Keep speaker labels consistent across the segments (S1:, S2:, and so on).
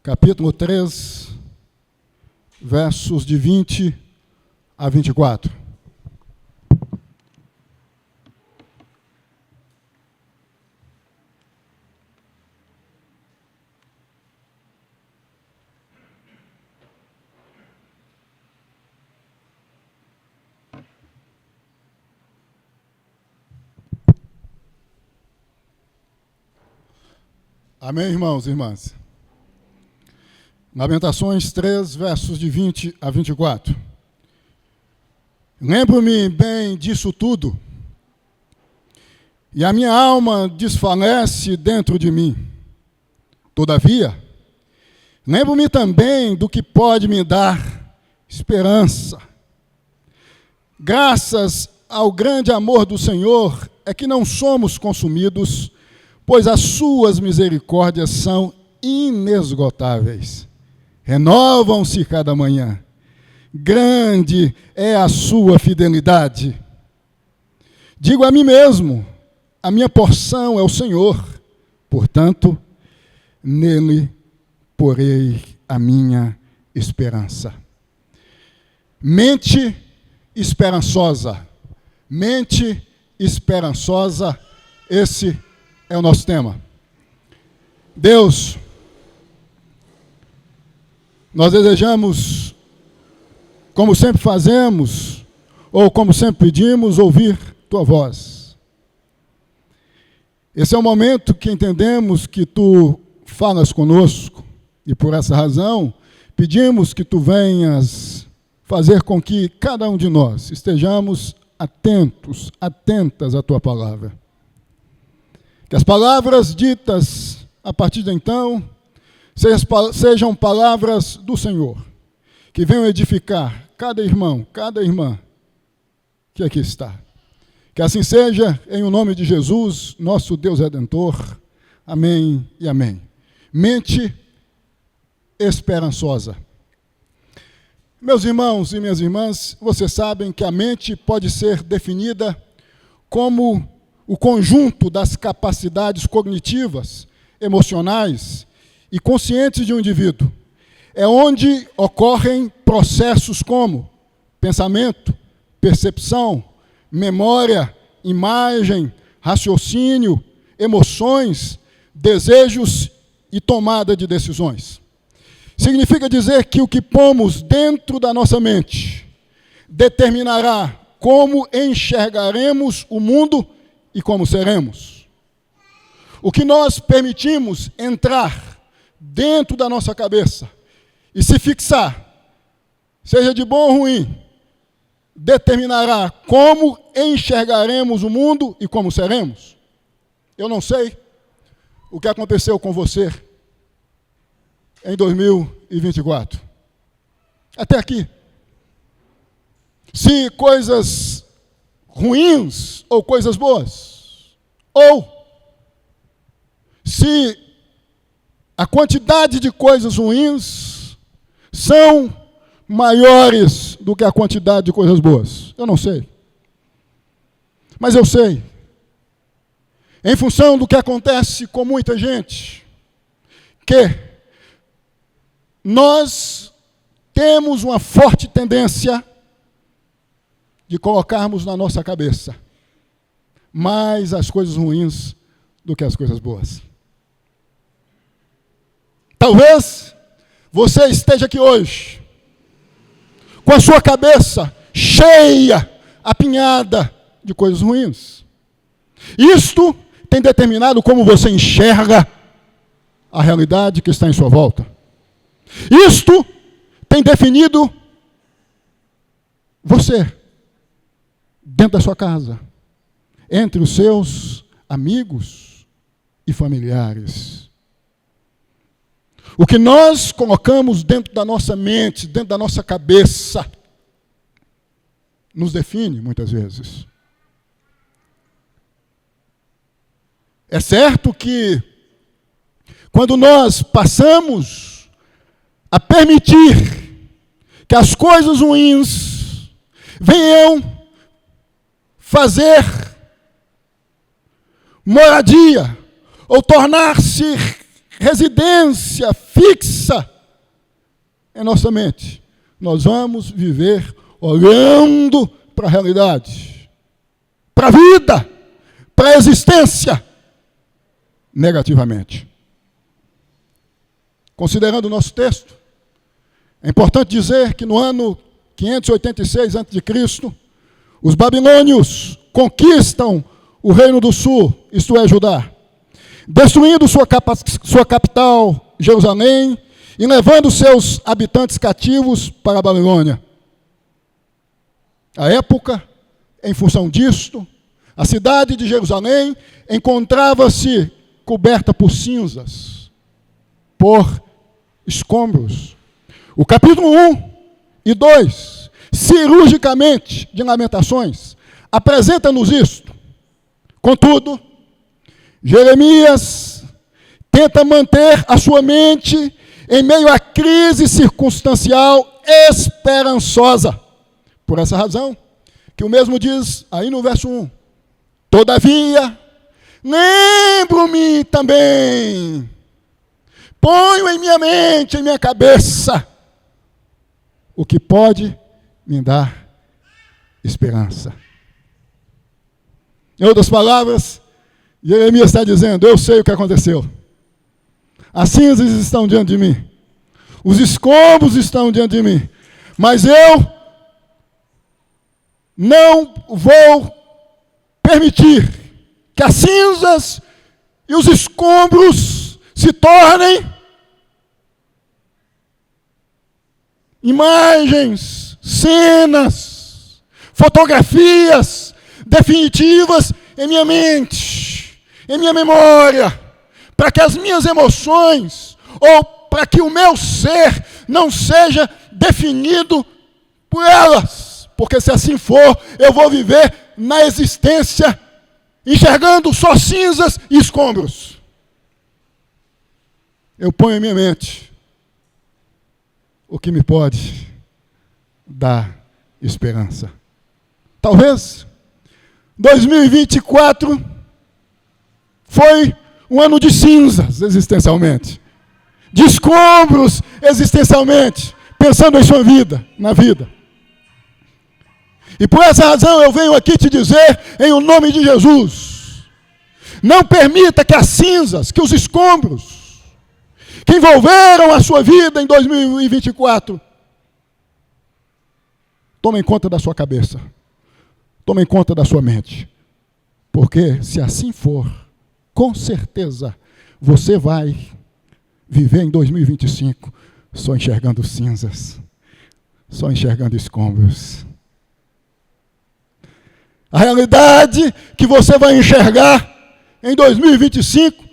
S1: capítulo 3, versos de 20 a 24. Amém, irmãos e irmãs? Lamentações 3, versos de 20 a 24. Lembro-me bem disso tudo, e a minha alma desfalece dentro de mim. Todavia, lembro-me também do que pode me dar esperança. Graças ao grande amor do Senhor é que não somos consumidos, pois as suas misericórdias são inesgotáveis. Renovam-se cada manhã. Grande é a sua fidelidade. Digo a mim mesmo, a minha porção é o Senhor, portanto, nele porei a minha esperança. Mente esperançosa. Mente esperançosa, esse é o nosso tema. Deus, nós desejamos, como sempre fazemos, ou como sempre pedimos, ouvir Tua voz. Esse é o momento que entendemos que Tu falas conosco, e por essa razão, pedimos que Tu venhas fazer com que cada um de nós estejamos atentos, atentas à Tua palavra. Que as palavras ditas a partir de então sejam palavras do Senhor, que venham edificar cada irmão, cada irmã que aqui está. Que assim seja, em o nome de Jesus, nosso Deus Redentor. Amém e amém. Mente esperançosa. Meus irmãos e minhas irmãs, vocês sabem que a mente pode ser definida como o conjunto das capacidades cognitivas, emocionais e conscientes de um indivíduo. É onde ocorrem processos como pensamento, percepção, memória, imagem, raciocínio, emoções, desejos e tomada de decisões. Significa dizer que o que pomos dentro da nossa mente determinará como enxergaremos o mundo e como seremos. O que nós permitimos entrar dentro da nossa cabeça e se fixar, seja de bom ou ruim, determinará como enxergaremos o mundo e como seremos. Eu não sei o que aconteceu com você em 2024. Até aqui. Se coisas ruins ou coisas boas, ou se a quantidade de coisas ruins são maiores do que a quantidade de coisas boas. Eu não sei. Mas eu sei, em função do que acontece com muita gente, que nós temos uma forte tendência de colocarmos na nossa cabeça mais as coisas ruins do que as coisas boas. Talvez você esteja aqui hoje com a sua cabeça cheia, apinhada de coisas ruins. Isto tem determinado como você enxerga a realidade que está em sua volta. Isto tem definido você dentro da sua casa, entre os seus amigos e familiares. O que nós colocamos dentro da nossa mente, dentro da nossa cabeça, nos define muitas vezes. É certo que quando nós passamos a permitir que as coisas ruins venham fazer moradia ou tornar-se residência fixa em nossa mente, nós vamos viver olhando para a realidade, para a vida, para a existência, negativamente. Considerando o nosso texto, é importante dizer que no ano 586 a.C., os babilônios conquistam o reino do sul, isto é, Judá, destruindo sua capital, Jerusalém, e levando seus habitantes cativos para a Babilônia. À época, em função disto, a cidade de Jerusalém encontrava-se coberta por cinzas, por escombros. O capítulo 1 e 2, cirurgicamente, de Lamentações, apresenta-nos isto. Contudo, Jeremias tenta manter a sua mente em meio à crise circunstancial esperançosa. Por essa razão, que o mesmo diz aí no verso 1. Todavia, lembro-me também, ponho em minha mente, em minha cabeça, o que pode me dar esperança. Em outras palavras, Jeremias está dizendo, eu sei o que aconteceu. As cinzas estão diante de mim. Os escombros estão diante de mim. Mas eu não vou permitir que as cinzas e os escombros se tornem imagens, cenas, fotografias definitivas em minha mente, em minha memória, para que as minhas emoções, ou para que o meu ser não seja definido por elas, porque se assim for, eu vou viver na existência, enxergando só cinzas e escombros. Eu ponho em minha mente o que me pode dar esperança. Talvez 2024 foi um ano de cinzas existencialmente, de escombros existencialmente, pensando em sua vida, na vida. E por essa razão eu venho aqui te dizer, em o nome de Jesus, não permita que as cinzas, que os escombros, que envolveram a sua vida em 2024, tomem conta da sua cabeça, tomem conta da sua mente, porque se assim for, com certeza, você vai viver em 2025 só enxergando cinzas, só enxergando escombros. A realidade que você vai enxergar em 2025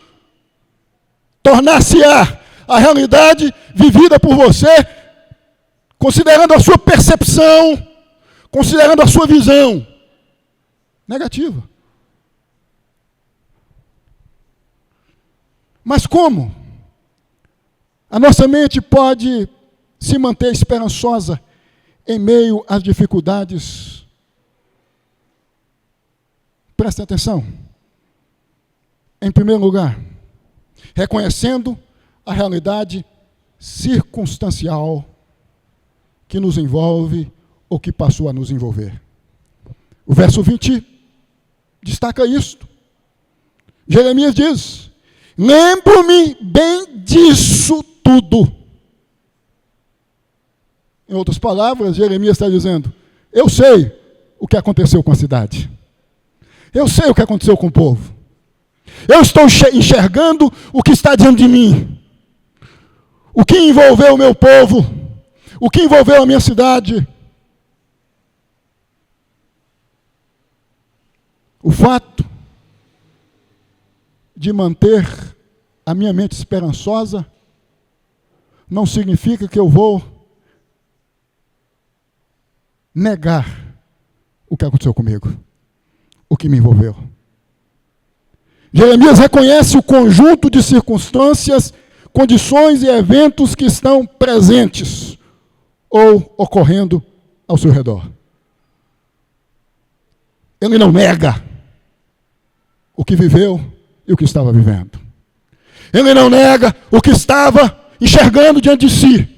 S1: tornar-se-á a realidade vivida por você, considerando a sua percepção, considerando a sua visão negativa. Mas como a nossa mente pode se manter esperançosa em meio às dificuldades? Prestem atenção. Em primeiro lugar, reconhecendo a realidade circunstancial que nos envolve ou que passou a nos envolver. O verso 20 destaca isto. Jeremias diz, lembro-me bem disso tudo. Em outras palavras, Jeremias está dizendo, eu sei o que aconteceu com a cidade. Eu sei o que aconteceu com o povo. Eu estou enxergando o que está diante de mim. O que envolveu o meu povo. O que envolveu a minha cidade. O fato de manter a minha mente esperançosa não significa que eu vou negar o que aconteceu comigo, o que me envolveu. Jeremias reconhece o conjunto de circunstâncias, condições e eventos que estão presentes ou ocorrendo ao seu redor. Ele não nega o que viveu e o que estava vivendo. Ele não nega o que estava enxergando diante de si.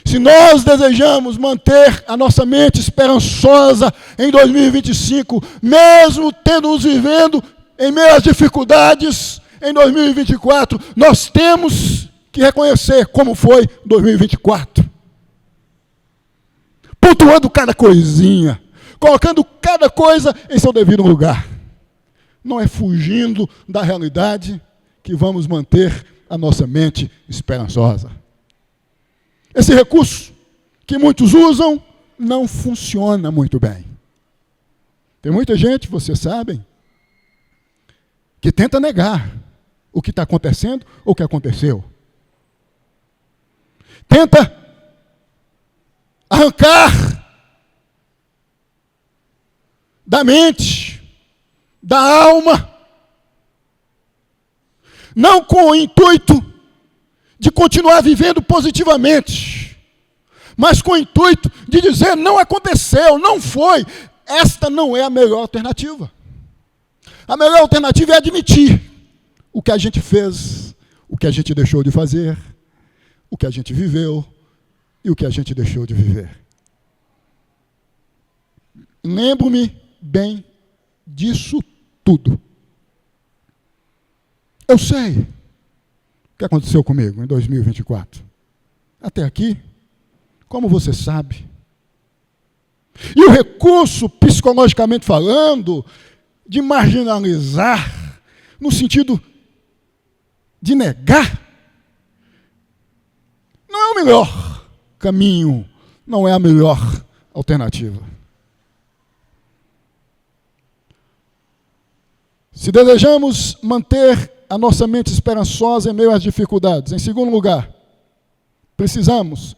S1: Se nós desejamos manter a nossa mente esperançosa em 2025, mesmo tendo nos vivendo em meio às dificuldades em 2024, nós temos que reconhecer como foi 2024. Pontuando cada coisinha, colocando cada coisa em seu devido lugar. Não é fugindo da realidade que vamos manter a nossa mente esperançosa. Esse recurso que muitos usam não funciona muito bem. Tem muita gente, vocês sabem, que tenta negar o que está acontecendo ou o que aconteceu. Tenta arrancar da mente, da alma, não com o intuito de continuar vivendo positivamente, mas com o intuito de dizer, não aconteceu, não foi. Esta não é a melhor alternativa. A melhor alternativa é admitir o que a gente fez, o que a gente deixou de fazer, o que a gente viveu e o que a gente deixou de viver. Lembro-me bem disso tudo. Eu sei o que aconteceu comigo em 2024. Até aqui, como você sabe. E o recurso, psicologicamente falando, de marginalizar, no sentido de negar, não é o melhor caminho, não é a melhor alternativa. Se desejamos manter a nossa mente esperançosa em meio às dificuldades, em segundo lugar, precisamos,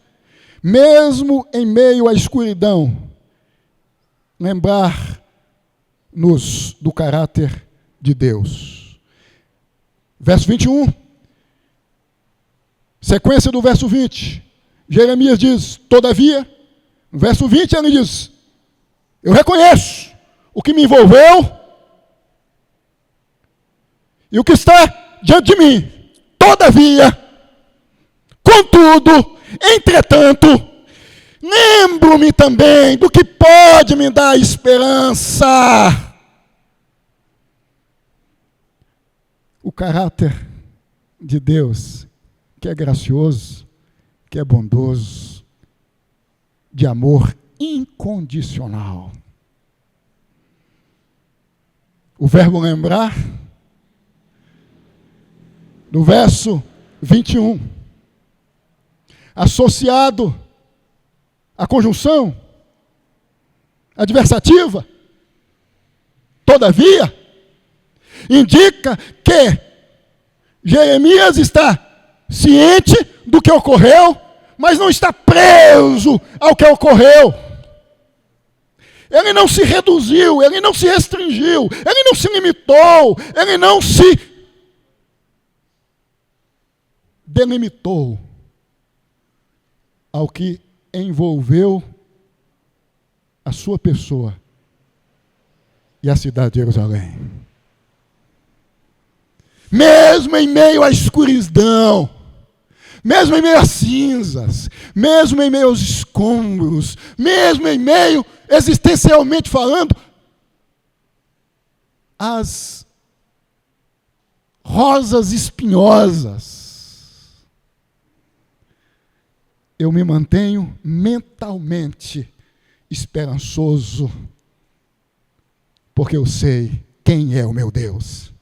S1: mesmo em meio à escuridão, lembrar-nos do caráter de Deus. Verso 21, sequência do verso 20, Jeremias diz, todavia, no verso 20 ele diz, eu reconheço o que me envolveu e o que está diante de mim. Todavia, contudo, entretanto, lembro-me também do que pode me dar esperança. O caráter de Deus, que é gracioso, que é bondoso, de amor incondicional. O verbo lembrar, no verso 21, associado à conjunção adversativa, todavia, indica que Jeremias está ciente do que ocorreu, mas não está preso ao que ocorreu. Ele não se reduziu, ele não se restringiu, ele não se limitou, ele não se delimitou ao que envolveu a sua pessoa e a cidade de Jerusalém. Mesmo em meio à escuridão, mesmo em meio às cinzas, mesmo em meio aos escombros, mesmo em meio, existencialmente falando, às rosas espinhosas, eu me mantenho mentalmente esperançoso, porque eu sei quem é o meu Deus.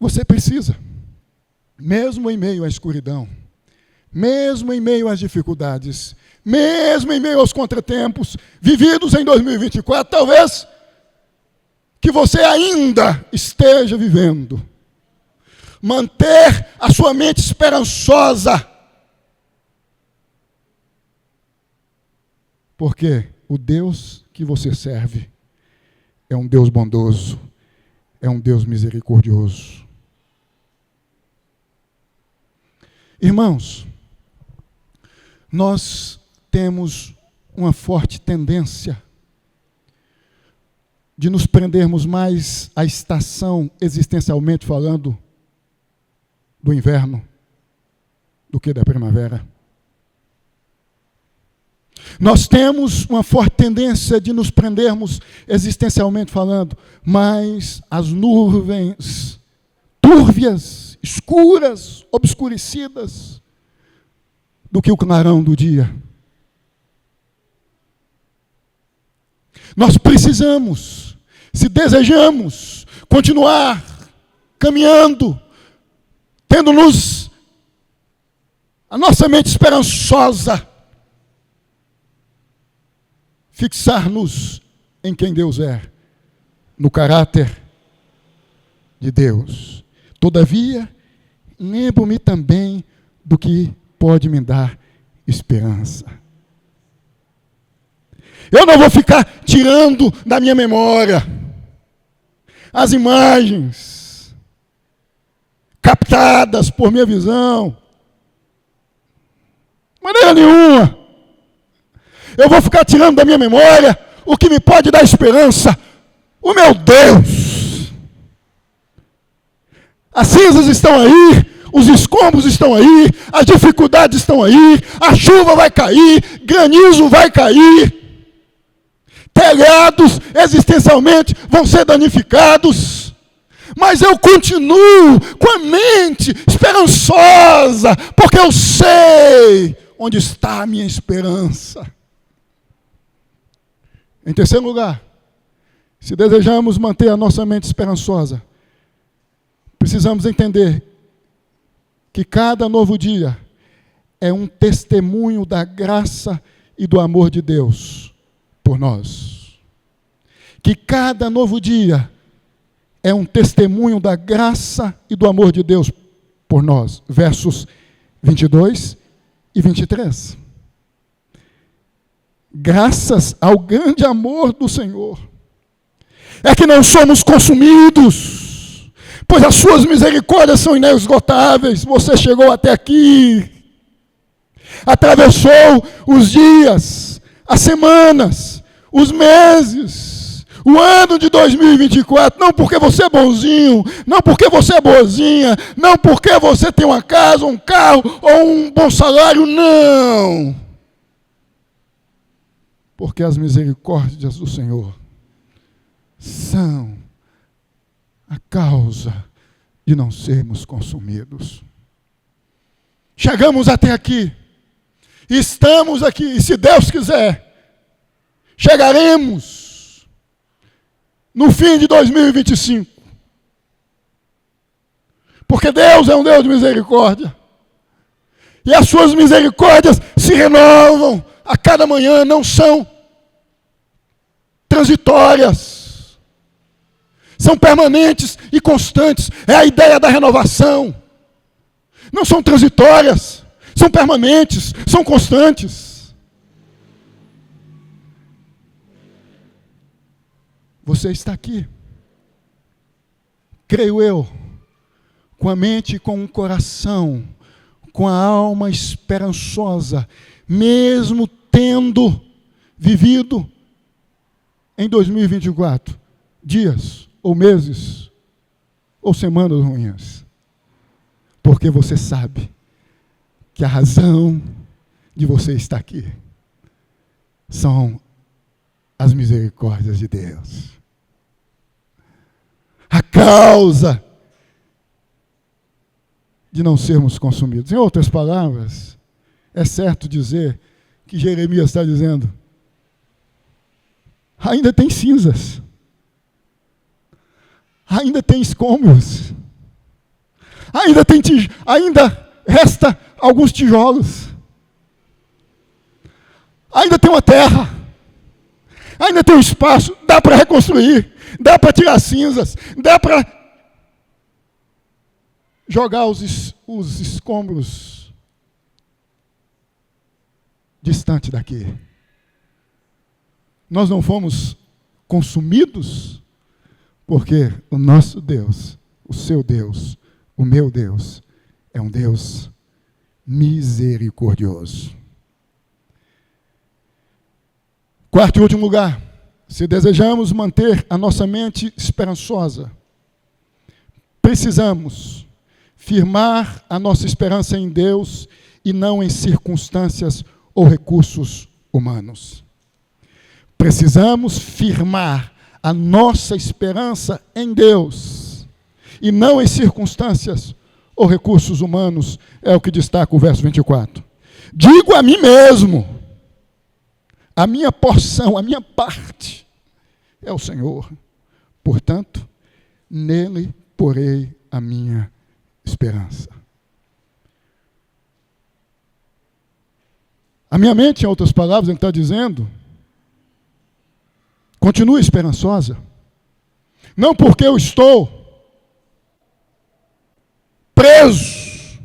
S1: Você precisa, mesmo em meio à escuridão, mesmo em meio às dificuldades, mesmo em meio aos contratempos vividos em 2024, talvez que você ainda esteja vivendo, manter a sua mente esperançosa, porque o Deus que você serve é um Deus bondoso, é um Deus misericordioso. Irmãos, nós temos uma forte tendência de nos prendermos mais à estação, existencialmente falando, do inverno do que da primavera. Nós temos uma forte tendência de nos prendermos, existencialmente falando, mais às nuvens túrvias, escuras, obscurecidas, do que o clarão do dia. Nós precisamos, se desejamos continuar caminhando, tendo-nos a nossa mente esperançosa, fixar-nos em quem Deus é, no caráter de Deus. Todavia, lembro-me também do que pode me dar esperança. Eu não vou ficar tirando da minha memória as imagens captadas por minha visão. De maneira nenhuma. Eu vou ficar tirando da minha memória o que me pode dar esperança. O meu Deus. As cinzas estão aí, os escombros estão aí, as dificuldades estão aí, a chuva vai cair, granizo vai cair, telhados existencialmente vão ser danificados, mas eu continuo com a mente esperançosa, porque eu sei onde está a minha esperança. Em terceiro lugar, se desejamos manter a nossa mente esperançosa, precisamos entender que cada novo dia é um testemunho da graça e do amor de Deus por nós. Que cada novo dia é um testemunho da graça e do amor de Deus por nós. Versos 22 e 23. Graças ao grande amor do Senhor, é que não somos consumidos, pois as suas misericórdias são inesgotáveis. Você chegou até aqui, atravessou os dias, as semanas, os meses, o ano de 2024, não porque você é bonzinho, não porque você é boazinha, não porque você tem uma casa, um carro ou um bom salário, não. Porque as misericórdias do Senhor são a causa de não sermos consumidos. Chegamos até aqui, estamos aqui, e se Deus quiser, chegaremos no fim de 2025. Porque Deus é um Deus de misericórdia. E as suas misericórdias se renovam a cada manhã, não são transitórias. São permanentes e constantes. É a ideia da renovação. Não são transitórias, são permanentes, são constantes. Você está aqui, creio eu, com a mente e com o coração, com a alma esperançosa, mesmo tendo vivido em 2024 dias, ou meses, ou semanas ruins. Porque você sabe que a razão de você estar aqui são as misericórdias de Deus. A causa de não sermos consumidos. Em outras palavras, é certo dizer que Jeremias está dizendo, ainda tem cinzas, ainda tem escombros, ainda resta alguns tijolos, ainda tem uma terra, ainda tem um espaço, dá para reconstruir, dá para tirar cinzas, dá para jogar os escombros distante daqui. Nós não fomos consumidos porque o nosso Deus, o seu Deus, o meu Deus, é um Deus misericordioso. Quarto e último lugar, Se desejamos manter a nossa mente esperançosa, precisamos firmar a nossa esperança em Deus e não em circunstâncias ou recursos humanos. Precisamos firmar a nossa esperança em Deus e não em circunstâncias ou recursos humanos, é o que destaca o verso 24. Digo a mim mesmo, a minha porção, a minha parte é o Senhor. Portanto, nele porei a minha esperança. A minha mente, em outras palavras, ele está dizendo, continue esperançosa. Não porque eu estou preso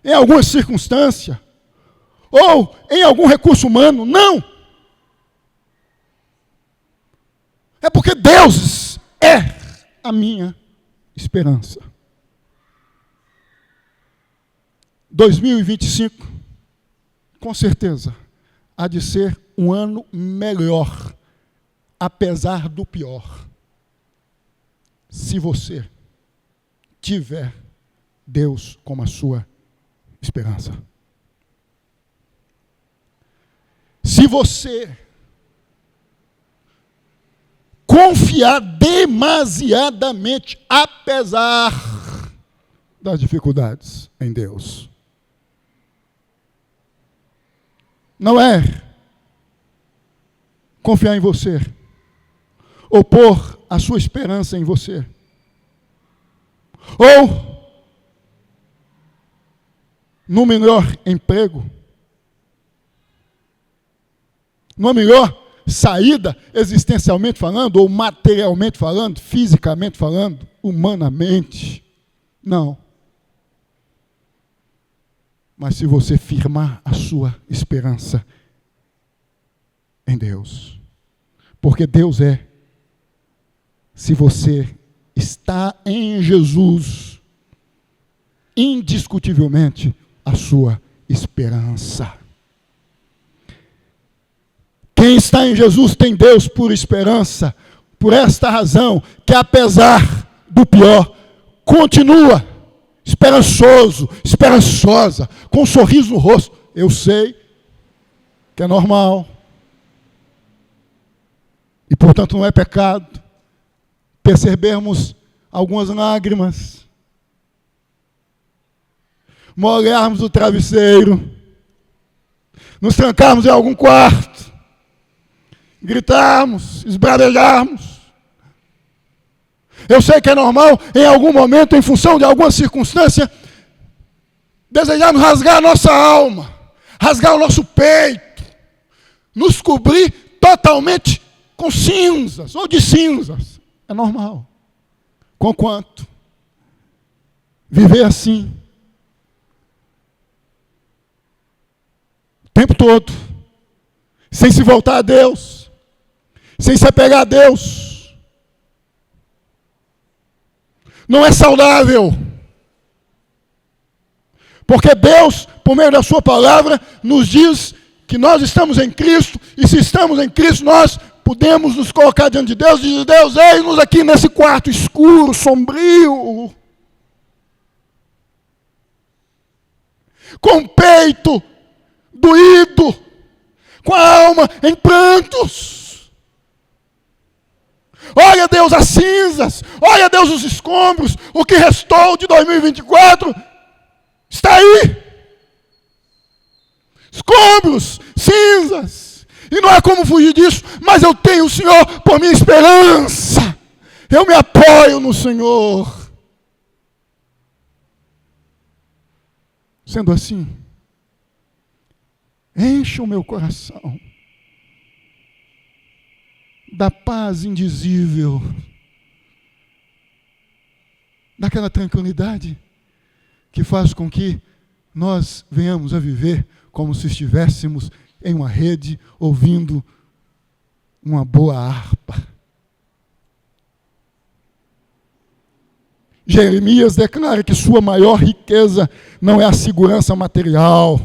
S1: em alguma circunstância ou em algum recurso humano, não. É porque Deus é a minha esperança. 2025, com certeza, há de ser um ano melhor, apesar do pior, se você tiver Deus como a sua esperança. Se você confiar demasiadamente, apesar das dificuldades, em Deus. Não é confiar em você, ou pôr a sua esperança em você, ou no melhor emprego, numa melhor saída existencialmente falando, ou materialmente falando, fisicamente falando, humanamente. Não. Mas se você firmar a sua esperança em Deus, porque Deus é, se você está em Jesus, indiscutivelmente a sua esperança. Quem está em Jesus tem Deus por esperança, por esta razão, que apesar do pior, continua esperançoso, esperançosa, com um sorriso no rosto. Eu sei que é normal, e portanto não é pecado, percebermos algumas lágrimas, molharmos o travesseiro, nos trancarmos em algum quarto, gritarmos, esbravejarmos. Eu sei que é normal, em algum momento, em função de alguma circunstância, desejarmos rasgar a nossa alma, rasgar o nosso peito, nos cobrir totalmente com cinzas, ou de cinzas. É normal. Conquanto viver assim, o tempo todo, sem se voltar a Deus, sem se apegar a Deus, não é saudável. Porque Deus, por meio da sua palavra, nos diz que nós estamos em Cristo, e se estamos em Cristo, nós podemos nos colocar diante de Deus e dizer: Deus, eis-nos aqui nesse quarto escuro, sombrio, com o peito doído, com a alma em prantos. Olha, Deus, as cinzas, olha, Deus, os escombros, o que restou de 2024 está aí. Escombros, cinzas, e não há como fugir disso, mas eu tenho o Senhor por minha esperança, eu me apoio no Senhor. Sendo assim, encha o meu coração da paz indizível, daquela tranquilidade que faz com que nós venhamos a viver como se estivéssemos em uma rede ouvindo uma boa harpa. Jeremias declara que sua maior riqueza não é a segurança material,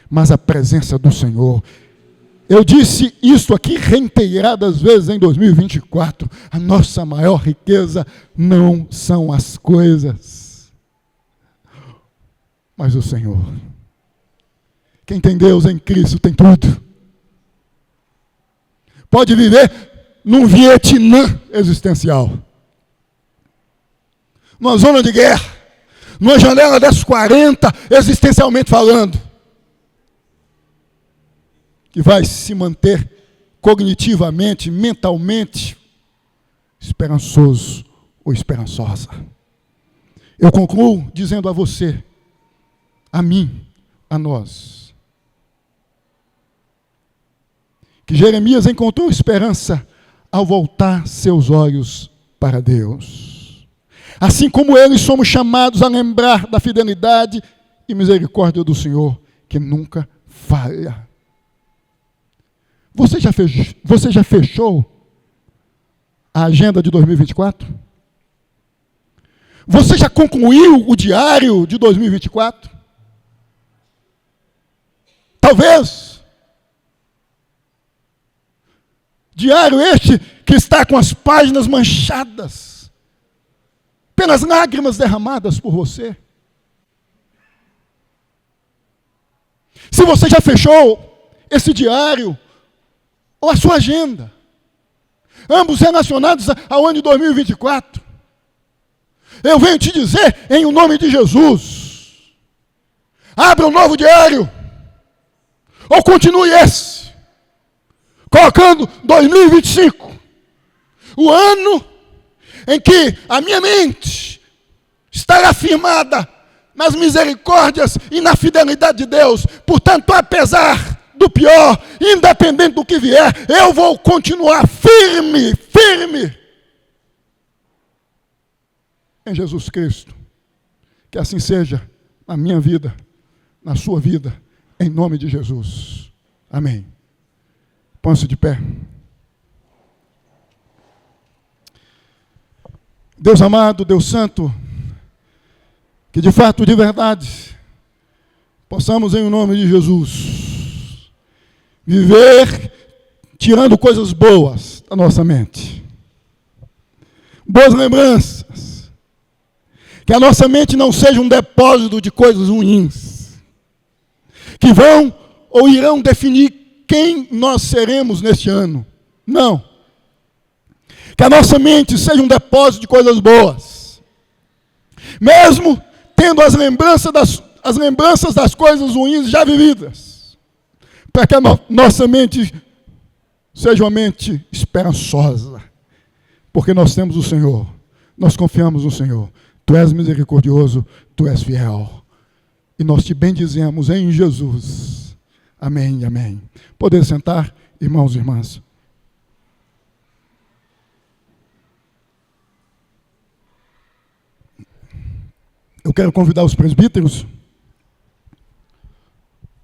S1: mas a presença do Senhor. Eu disse isso aqui reiteradas vezes em 2024. A nossa maior riqueza não são as coisas, mas o Senhor. Quem tem Deus em Cristo tem tudo. Pode viver num Vietnã existencial, numa zona de guerra, numa janela das 40, existencialmente falando, que vai se manter cognitivamente, mentalmente, esperançoso ou esperançosa. Eu concluo dizendo a você, a mim, a nós, que Jeremias encontrou esperança ao voltar seus olhos para Deus. Assim como eles, somos chamados a lembrar da fidelidade e misericórdia do Senhor, que nunca falha. Você já fechou a agenda de 2024? Você já concluiu o diário de 2024? Talvez. Diário este que está com as páginas manchadas pelas lágrimas derramadas por você. Se você já fechou esse diário, ou a sua agenda, ambos relacionados ao ano de 2024, eu venho te dizer, em o nome de Jesus, abra um novo diário, ou continue esse, colocando 2025, o ano em que a minha mente estará firmada nas misericórdias e na fidelidade de Deus. Portanto, apesar do pior, independente do que vier, eu vou continuar firme em Jesus Cristo. Que assim seja na minha vida, na sua vida, em nome de Jesus. Amém. Põe-se de pé. Deus amado, Deus santo, que de fato, de verdade, possamos em nome de Jesus viver tirando coisas boas da nossa mente, boas lembranças, que a nossa mente não seja um depósito de coisas ruins, que vão ou irão definir quem nós seremos neste ano. Não. Que a nossa mente seja um depósito de coisas boas, mesmo tendo as lembranças das coisas ruins já vividas, para que a nossa mente seja uma mente esperançosa, porque nós temos o Senhor, nós confiamos no Senhor. Tu és misericordioso, Tu és fiel, e nós te bendizemos em Jesus. Amém e amém. Poder sentar, irmãos e irmãs. Eu quero convidar os presbíteros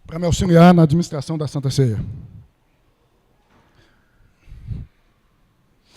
S1: para me auxiliar na administração da Santa Ceia.